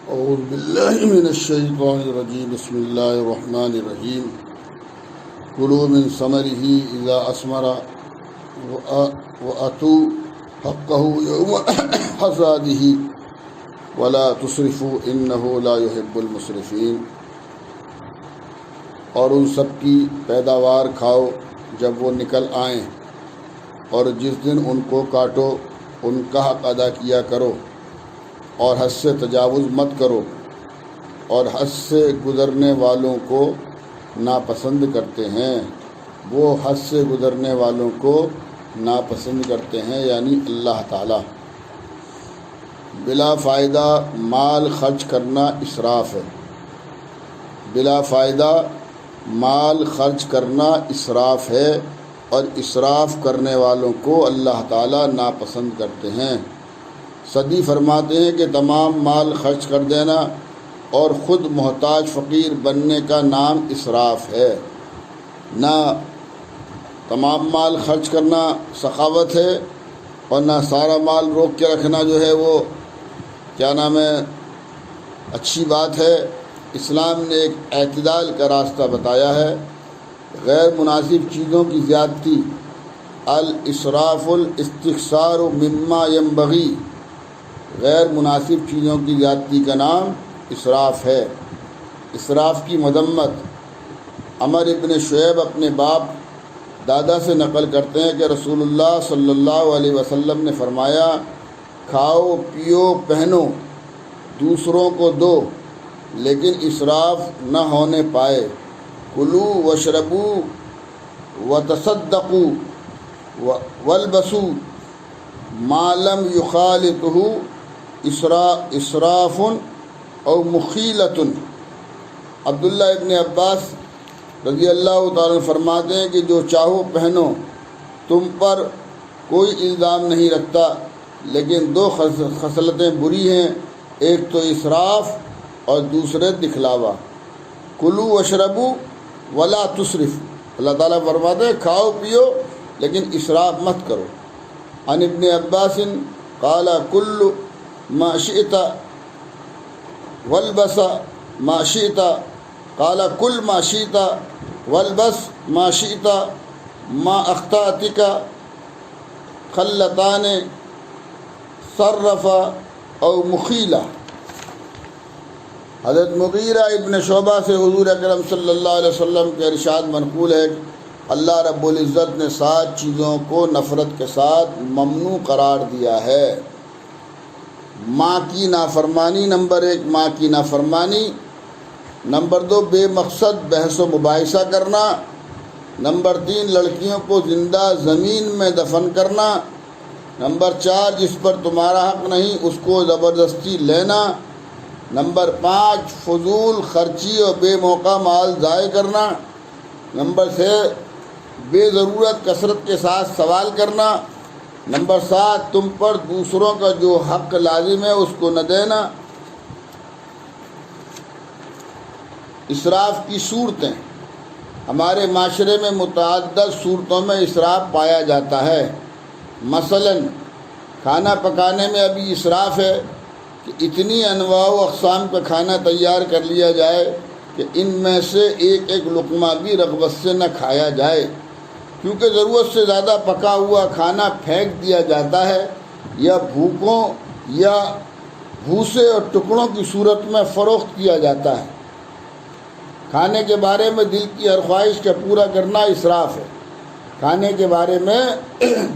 اعوذ باللہ من الشیطان الرجیم بسم اللہ الرحمن الرحیم کلوا من ثمرہ اذا اثمر وآتوا حقہ یوم حصادہ ولا تسرفوا انہ لا يحب المسرفین۔ اور ان سب کی پیداوار کھاؤ جب وہ نکل آئیں، اور جس دن ان کو کاٹو ان کا حق ادا کیا کرو، اور حد سے تجاوز مت کرو، اور حد سے گزرنے والوں کو ناپسند کرتے ہیں۔ وہ حد سے گزرنے والوں کو ناپسند کرتے ہیں یعنی اللہ تعالیٰ۔ بلا فائدہ مال خرچ کرنا اسراف ہے۔ بلا فائدہ مال خرچ کرنا اسراف ہے، اور اسراف کرنے والوں کو اللہ تعالیٰ ناپسند کرتے ہیں۔ سعدی فرماتے ہیں کہ تمام مال خرچ کر دینا اور خود محتاج فقیر بننے کا نام اسراف ہے۔ نہ تمام مال خرچ کرنا سخاوت ہے، اور نہ سارا مال روک کے رکھنا جو ہے وہ کیا نام ہے اچھی بات ہے۔ اسلام نے ایک اعتدال کا راستہ بتایا ہے۔ غیر مناسب چیزوں کی زیادتی، الاسراف الاستکثار مما ينبغی، غیر مناسب چیزوں کی زیادتی کا نام اسراف ہے۔ اسراف کی مذمت عمر ابن شعیب اپنے باپ دادا سے نقل کرتے ہیں کہ رسول اللہ صلی اللہ علیہ وسلم نے فرمایا، کھاؤ پیو پہنو دوسروں کو دو لیکن اسراف نہ ہونے پائے۔ کلو واشربوا وتصدقوا والبسوا ما لم یخالطہ اسراف او مخیلۃ۔ عبداللہ ابن عباس رضی اللہ تعالیٰ فرماتے ہیں کہ جو چاہو پہنو، تم پر کوئی الزام نہیں رکھتا، لیکن دو خصلتیں بری ہیں، ایک تو اسراف اور دوسرے دکھلاوا۔ کلو واشربوا ولا تسرف، اللہ تعالیٰ فرماتے ہیں کھاؤ پیو لیکن اسراف مت کرو۔ عن ابن عباس قال کل ما شئت والبس ما شئت، قال کل ما شئت والبس ما شئت ما اخطأتک خلتان صرف او مخیلہ۔ حضرت مغیرہ ابن شعبہ سے حضور اکرم صلی اللہ علیہ وسلم کے ارشاد منقول ہے کہ اللہ رب العزت نے 7 چیزوں کو نفرت کے ساتھ ممنوع قرار دیا ہے۔ ماں کی نافرمانی، نمبر 1 ماں کی نافرمانی، نمبر 2 بے مقصد بحث و مباحثہ کرنا، نمبر 3 لڑکیوں کو زندہ زمین میں دفن کرنا، نمبر 4 جس پر تمہارا حق نہیں اس کو زبردستی لینا، نمبر 5 فضول خرچی اور بے موقع مال ضائع کرنا، نمبر 6 بے ضرورت کثرت کے ساتھ سوال کرنا، نمبر 7 تم پر دوسروں کا جو حق لازم ہے اس کو نہ دینا۔ اسراف کی صورتیں، ہمارے معاشرے میں متعدد صورتوں میں اسراف پایا جاتا ہے۔ مثلا کھانا پکانے میں ابھی اسراف ہے کہ اتنی انواع و اقسام کا کھانا تیار کر لیا جائے کہ ان میں سے ایک ایک لقمہ بھی رغبت سے نہ کھایا جائے، کیونکہ ضرورت سے زیادہ پکا ہوا کھانا پھینک دیا جاتا ہے یا بھوکوں یا بھوسے اور ٹکڑوں کی صورت میں فروخت کیا جاتا ہے۔ کھانے کے بارے میں دل کی ہر خواہش کا پورا کرنا اسراف ہے۔ کھانے کے بارے میں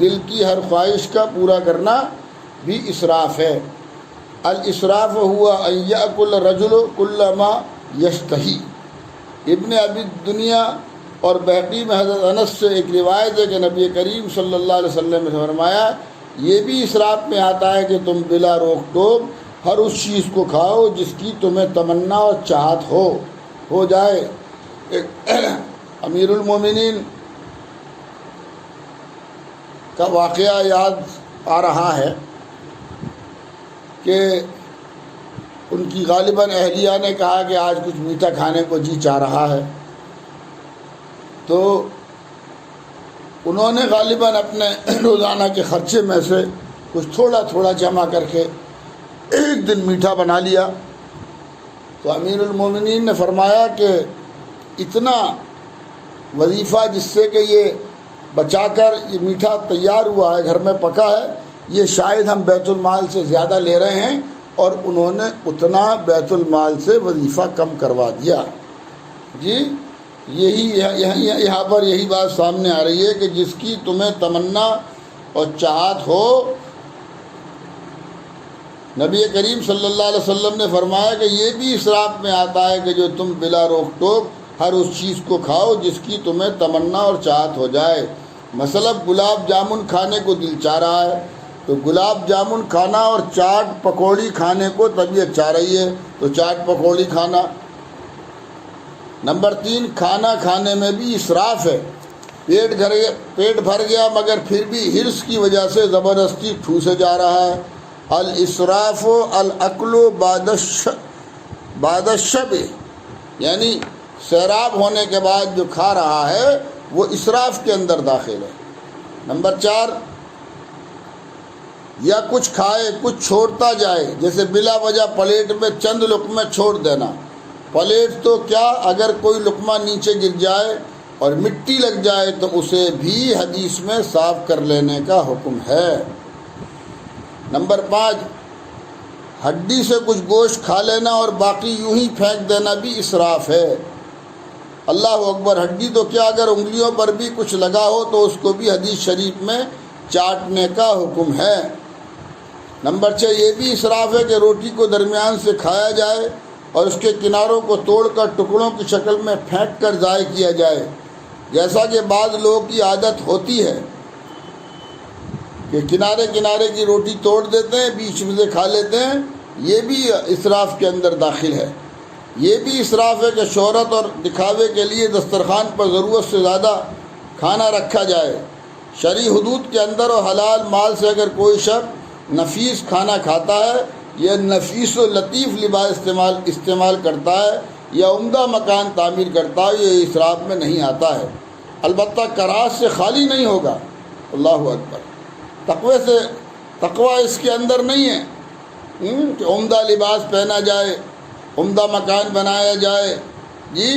دل کی ہر خواہش کا پورا کرنا بھی اسراف ہے۔ الاسراف ہوا ان یأکل الرجل کل ما یشتہی۔ ابن ابی دنیا اور بہقی میں حضرت انس سے ایک روایت ہے کہ نبی کریم صلی اللہ علیہ وسلم نے فرمایا، یہ بھی اسراف میں آتا ہے کہ تم بلا روک ٹوک ہر اس چیز کو کھاؤ جس کی تمہیں تمنا اور چاہت ہو جائے۔ ایک امیر المومنین کا واقعہ یاد آ رہا ہے کہ ان کی غالباً اہلیہ نے کہا کہ آج کچھ میٹھا کھانے کو جی چاہ رہا ہے، تو انہوں نے غالباً اپنے روزانہ کے خرچے میں سے کچھ تھوڑا تھوڑا جمع کر کے ایک دن میٹھا بنا لیا تو امیر المومنین نے فرمایا کہ اتنا وظیفہ جس سے کہ یہ بچا کر یہ میٹھا تیار ہوا ہے، گھر میں پکا ہے، یہ شاید ہم بیت المال سے زیادہ لے رہے ہیں، اور انہوں نے اتنا بیت المال سے وظیفہ کم کروا دیا۔ جی یہی یہاں پر یہی بات سامنے آ رہی ہے کہ جس کی تمہیں تمنا اور چاہت ہو، نبی کریم صلی اللہ علیہ وسلم نے فرمایا کہ یہ بھی اسراف میں آتا ہے کہ جو تم بلا روک ٹوک ہر اس چیز کو کھاؤ جس کی تمہیں تمنا اور چاہت ہو جائے۔ مثلا گلاب جامن کھانے کو دل چاہ رہا ہے تو گلاب جامن کھانا، اور چاٹ پکوڑی کھانے کو طبیعت چاہ رہی ہے تو چاٹ پکوڑی کھانا۔ نمبر 3، کھانا کھانے میں بھی اسراف ہے۔ پیٹ بھر گیا مگر پھر بھی حرص کی وجہ سے زبردستی ٹھوسے جا رہا ہے۔ الاسراف الاکل بعد الشبع، یعنی سیراب ہونے کے بعد جو کھا رہا ہے وہ اسراف کے اندر داخل ہے۔ نمبر 4، یا کچھ کھائے کچھ چھوڑتا جائے، جیسے بلا وجہ پلیٹ میں چند لقمے چھوڑ دینا۔ پلیٹ تو کیا، اگر کوئی لقمہ نیچے گر جائے اور مٹی لگ جائے تو اسے بھی حدیث میں صاف کر لینے کا حکم ہے۔ نمبر 5، ہڈی سے کچھ گوشت کھا لینا اور باقی یوں ہی پھینک دینا بھی اسراف ہے۔ اللہ اکبر، ہڈی تو کیا، اگر انگلیوں پر بھی کچھ لگا ہو تو اس کو بھی حدیث شریف میں چاٹنے کا حکم ہے۔ نمبر 6، یہ بھی اسراف ہے کہ روٹی کو درمیان سے کھایا جائے اور اس کے کناروں کو توڑ کر ٹکڑوں کی شکل میں پھینک کر ضائع کیا جائے، جیسا کہ بعض لوگوں کی عادت ہوتی ہے کہ کنارے کی روٹی توڑ دیتے ہیں، بیچ میں سے کھا لیتے ہیں۔ یہ بھی اسراف کے اندر داخل ہے۔ یہ بھی اسراف ہے کہ شہرت اور دکھاوے کے لیے دسترخوان پر ضرورت سے زیادہ کھانا رکھا جائے۔ شرعی حدود کے اندر اور حلال مال سے اگر کوئی شخص نفیس کھانا کھاتا ہے یا نفیس و لطیف لباس استعمال کرتا ہے یا عمدہ مکان تعمیر کرتا ہے، یہ اسراف میں نہیں آتا ہے، البتہ کراہت سے خالی نہیں ہوگا۔ اللہ اکبر، تقوی اس کے اندر نہیں ہے کہ عمدہ لباس پہنا جائے، عمدہ مکان بنایا جائے، جی،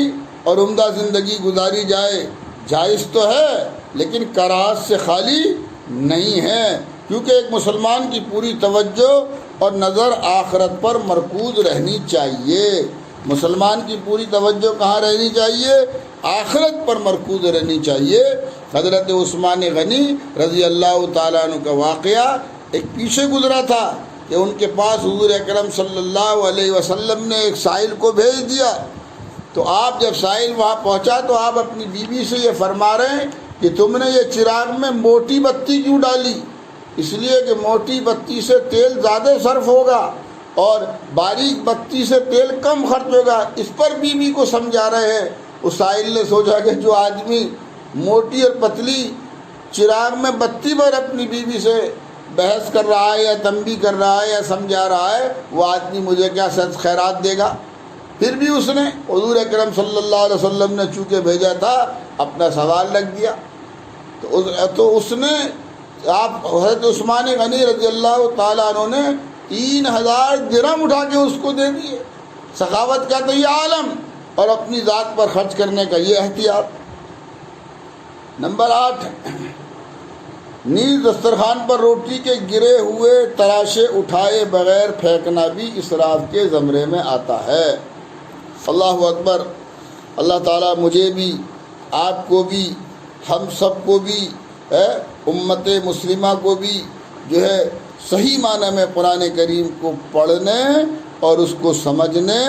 اور عمدہ زندگی گزاری جائے۔ جائز تو ہے لیکن کراہت سے خالی نہیں ہے، کیونکہ ایک مسلمان کی پوری توجہ اور نظر آخرت پر مرکوز رہنی چاہیے۔ مسلمان کی پوری توجہ کہاں رہنی چاہیے؟ آخرت پر مرکوز رہنی چاہیے۔ حضرت عثمان غنی رضی اللہ تعالیٰ عنہ کا واقعہ ایک پیچھے گزرا تھا کہ ان کے پاس حضور اکرم صلی اللہ علیہ وسلم نے ایک سائل کو بھیج دیا، تو آپ جب سائل وہاں پہنچا تو آپ اپنی بیوی سے یہ فرما رہے ہیں کہ تم نے یہ چراغ میں موٹی بتی کیوں ڈالی؟ اس لیے کہ موٹی بتی سے تیل زیادہ صرف ہوگا اور باریک بتی سے تیل کم خرچ ہوگا۔ اس پر بیوی کو سمجھا رہے ہیں۔ اس سائل نے سوچا کہ جو آدمی موٹی اور پتلی چراغ میں بتی پر اپنی بیوی سے بحث کر رہا ہے یا تنبیہ کر رہا ہے یا سمجھا رہا ہے، وہ آدمی مجھے کیا صد خیرات دے گا؟ پھر بھی اس نے حضور اکرم صلی اللہ علیہ وسلم نے چونکہ بھیجا تھا اپنا سوال رکھ دیا، تو اس نے آپ حضرت عثمان غنی رضی اللہ تعالیٰ عنہ نے 3000 درہم اٹھا کے اس کو دے دیے۔ سخاوت کا تو یہ عالم اور اپنی ذات پر خرچ کرنے کا یہ احتیاط۔ نمبر 8، نیز دسترخوان پر روٹی کے گرے ہوئے تراشے اٹھائے بغیر پھینکنا بھی اسراف کے زمرے میں آتا ہے۔ اللہ اکبر، اللہ تعالیٰ مجھے بھی، آپ کو بھی، ہم سب کو بھی، امت مسلمہ کو بھی جو ہے صحیح معنی میں قرآن کریم کو پڑھنے اور اس کو سمجھنے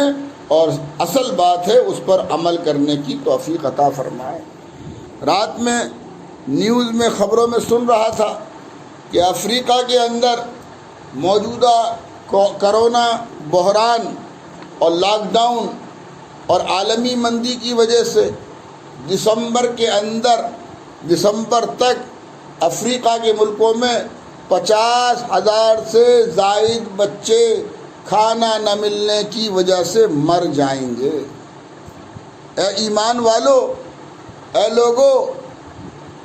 اور اصل بات ہے اس پر عمل کرنے کی توفیق عطا فرمائے۔ رات میں نیوز میں خبروں میں سن رہا تھا کہ افریقہ کے اندر موجودہ کرونا بحران اور لاک ڈاؤن اور عالمی مندی کی وجہ سے دسمبر تک افریقہ کے ملکوں میں 50,000 سے زائد بچے کھانا نہ ملنے کی وجہ سے مر جائیں گے۔ اے ایمان والو، اے لوگو،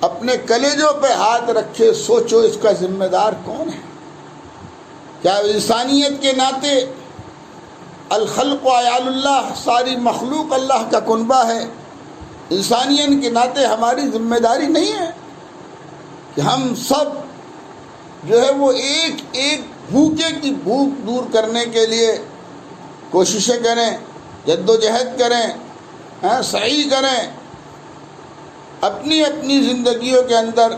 اپنے کلیجوں پہ ہاتھ رکھے سوچو اس کا ذمہ دار کون ہے؟ کیا انسانیت کے ناطے الخلق عیال اللہ، ساری مخلوق اللہ کا کنبہ ہے۔ انسانیت کے ناطے ہماری ذمہ داری نہیں ہے کہ ہم سب جو ہے وہ ایک ایک بھوکے کی بھوک دور کرنے کے لیے کوششیں کریں، جد و جہد کریں، سعی کریں، اپنی اپنی زندگیوں کے اندر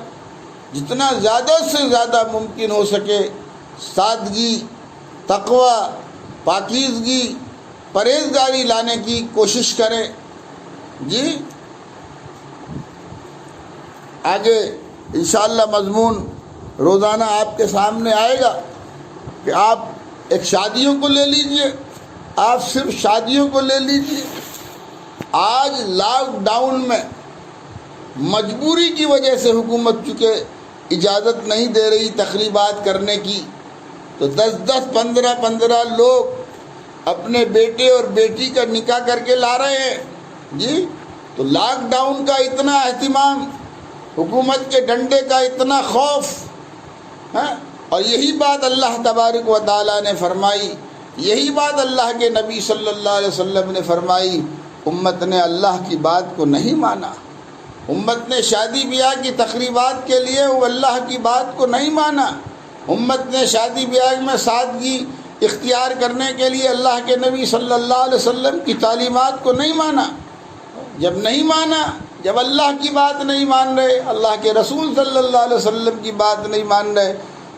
جتنا زیادہ سے زیادہ ممکن ہو سکے سادگی، تقوی، پاکیزگی، پرہیزگاری لانے کی کوشش کریں۔ جی آگے انشاءاللہ مضمون روزانہ آپ کے سامنے آئے گا کہ آپ ایک شادیوں کو لے لیجئے، آپ صرف شادیوں کو لے لیجئے۔ آج لاک ڈاؤن میں مجبوری کی وجہ سے حکومت چونکہ اجازت نہیں دے رہی تقریبات کرنے کی، تو 10 15 لوگ اپنے بیٹے اور بیٹی کا نکاح کر کے لا رہے ہیں۔ جی تو لاک ڈاؤن کا اتنا اہتمام، حکومت کے ڈنڈے کا اتنا خوف، اور یہی بات اللہ تبارک و تعالیٰ نے فرمائی، یہی بات اللہ کے نبی صلی اللہ علیہ وسلم نے فرمائی۔ امت نے اللہ کی بات کو نہیں مانا، امت نے شادی بیاہ کی تقریبات کے لیے وہ اللہ کی بات کو نہیں مانا، امت نے شادی بیاہ میں سادگی اختیار کرنے کے لیے اللہ کے نبی صلی اللہ علیہ وسلم کی تعلیمات کو نہیں مانا۔ جب نہیں مانا، جب اللہ کی بات نہیں مان رہے، اللہ کے رسول صلی اللہ علیہ وسلم کی بات نہیں مان رہے،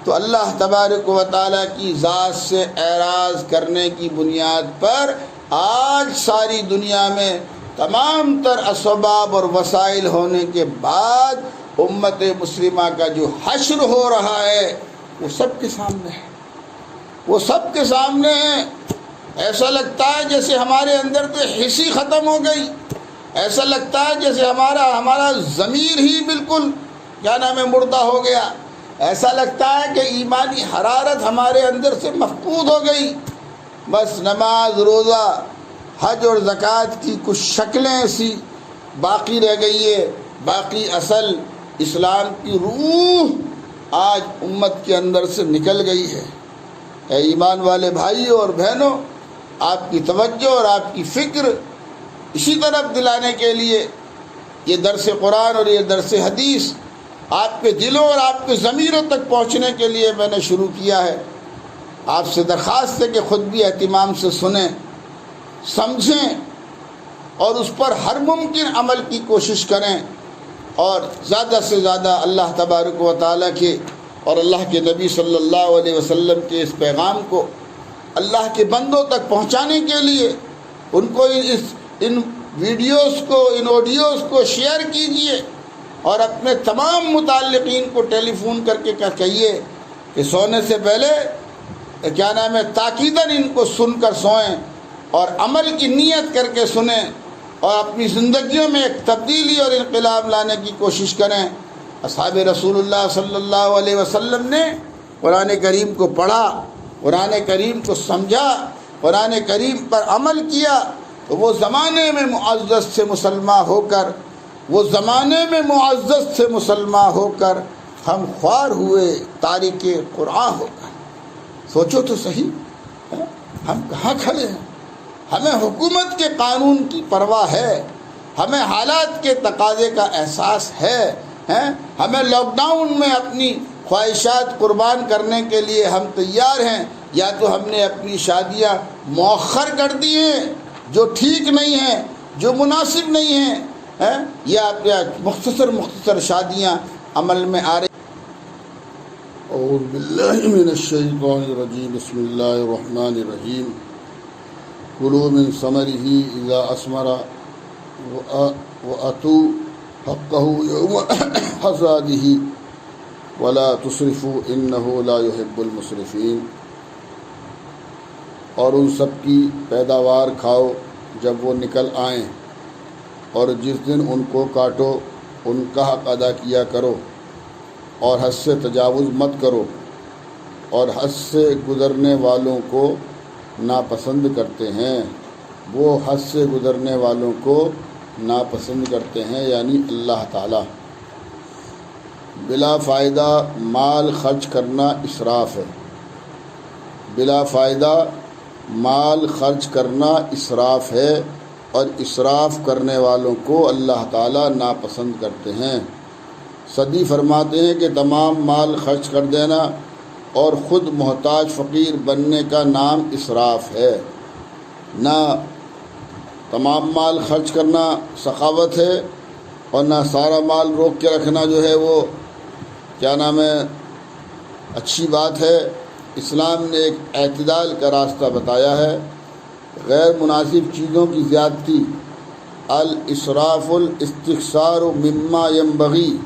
تو اللہ تبارک و تعالیٰ کی ذات سے اعراض کرنے کی بنیاد پر آج ساری دنیا میں تمام تر اسباب اور وسائل ہونے کے بعد امت مسلمہ کا جو حشر ہو رہا ہے وہ سب کے سامنے ہے، وہ سب کے سامنے ہے۔ ایسا لگتا ہے جیسے ہمارے اندر تو حسی ختم ہو گئی، ایسا لگتا ہے جیسے ہمارا ضمیر ہی بالکل مردہ ہو گیا، ایسا لگتا ہے کہ ایمانی حرارت ہمارے اندر سے مفقود ہو گئی۔ بس نماز، روزہ، حج اور زکوٰۃ کی کچھ شکلیں ایسی باقی رہ گئی ہے، باقی اصل اسلام کی روح آج امت کے اندر سے نکل گئی ہے۔ اے ایمان والے بھائیوں اور بہنوں، آپ کی توجہ اور آپ کی فکر اسی طرف دلانے کے لیے یہ درس قرآن اور یہ درس حدیث آپ کے دلوں اور آپ کے ضمیروں تک پہنچنے کے لیے میں نے شروع کیا ہے۔ آپ سے درخواست ہے کہ خود بھی اہتمام سے سنیں، سمجھیں اور اس پر ہر ممکن عمل کی کوشش کریں، اور زیادہ سے زیادہ اللہ تبارک و تعالیٰ کے اور اللہ کے نبی صلی اللہ علیہ وسلم کے اس پیغام کو اللہ کے بندوں تک پہنچانے کے لیے ان کو ان ویڈیوز کو، ان آڈیوز کو شیئر کیجئے، اور اپنے تمام متعلقین کو ٹیلی فون کر کے کہیے کہ سونے سے پہلے تاکیداً ان کو سن کر سوئیں اور عمل کی نیت کر کے سنیں، اور اپنی زندگیوں میں ایک تبدیلی اور انقلاب لانے کی کوشش کریں۔ اصحاب رسول اللہ صلی اللہ علیہ وسلم نے قرآن کریم کو پڑھا، قرآن کریم کو سمجھا، قرآن کریم پر عمل کیا، تو وہ زمانے میں معزز سے مسلمان ہو کر، وہ زمانے میں معزز سے مسلمان ہو کر ہم خوار ہوئے تارک قرآن ہو کر۔ سوچو تو صحیح، ہم کہاں کھڑے ہیں؟ ہمیں حکومت کے قانون کی پرواہ ہے، ہمیں حالات کے تقاضے کا احساس ہے، ہمیں لاک ڈاؤن میں اپنی خواہشات قربان کرنے کے لیے ہم تیار ہیں، یا تو ہم نے اپنی شادیاں مؤخر کر دی ہیں جو ٹھیک نہیں ہیں، جو مناسب نہیں ہیں، یا مختصر شادیاں عمل میں آ رہی۔ اعوذ باللہ من الشیطان الرجیم، بسم اللہ الرحمن الرحیم۔ کلوا من ثمرہ اذا اثمر وآتوا حقہ یوم حصادہ ولا تسرفوا انہ لا يحب المسرفین۔ اور ان سب کی پیداوار کھاؤ جب وہ نکل آئیں، اور جس دن ان کو کاٹو ان کا حق ادا کیا کرو، اور حد سے تجاوز مت کرو، اور حد سے گزرنے والوں کو ناپسند کرتے ہیں، وہ حد سے گزرنے والوں کو ناپسند کرتے ہیں، یعنی اللہ تعالیٰ۔ بلا فائدہ مال خرچ کرنا اسراف ہے، بلا فائدہ مال خرچ کرنا اسراف ہے اور اسراف کرنے والوں کو اللہ تعالیٰ ناپسند کرتے ہیں۔ سعدی فرماتے ہیں کہ تمام مال خرچ کر دینا اور خود محتاج فقیر بننے کا نام اسراف ہے۔ نہ تمام مال خرچ کرنا سخاوت ہے اور نہ سارا مال روک کے رکھنا جو ہے وہ کیا نام ہے اچھی بات ہے۔ اسلام نے ایک اعتدال کا راستہ بتایا ہے۔ غیر مناسب چیزوں کی زیادتی، الاسراف الاستکثار مما ينبغی،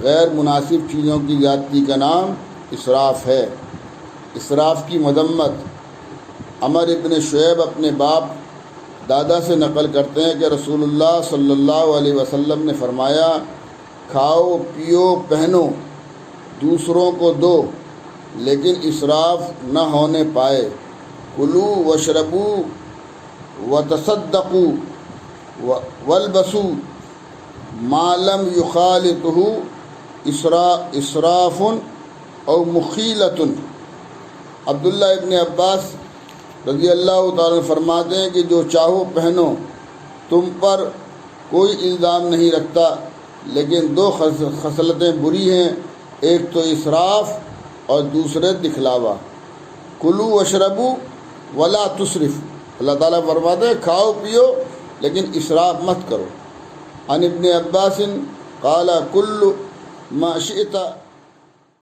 غیر مناسب چیزوں کی زیادتی کا نام اسراف ہے۔ اسراف کی مذمت عمر ابن شعیب اپنے باپ دادا سے نقل کرتے ہیں کہ رسول اللہ صلی اللہ علیہ وسلم نے فرمایا، کھاؤ پیو پہنو دوسروں کو دو لیکن اسراف نہ ہونے پائے، کلو واشربوا وتصدقوا والبسوا ما لم یخالطہ اسراف او مخیلۃ۔ عبداللہ ابن عباس رضی اللہ تعالیٰ فرماتے ہیں کہ جو چاہو پہنو، تم پر کوئی الزام نہیں رکھتا، لیکن دو خصلتیں بری ہیں، ایک تو اسراف اور دوسرے دکھلاوا۔ کلو واشربوا ولا تسرف، اللہ تعالیٰ فرماتے ہیں کھاؤ پیو لیکن اسراف مت کرو۔ عن ابن عباس قال کل ما شئت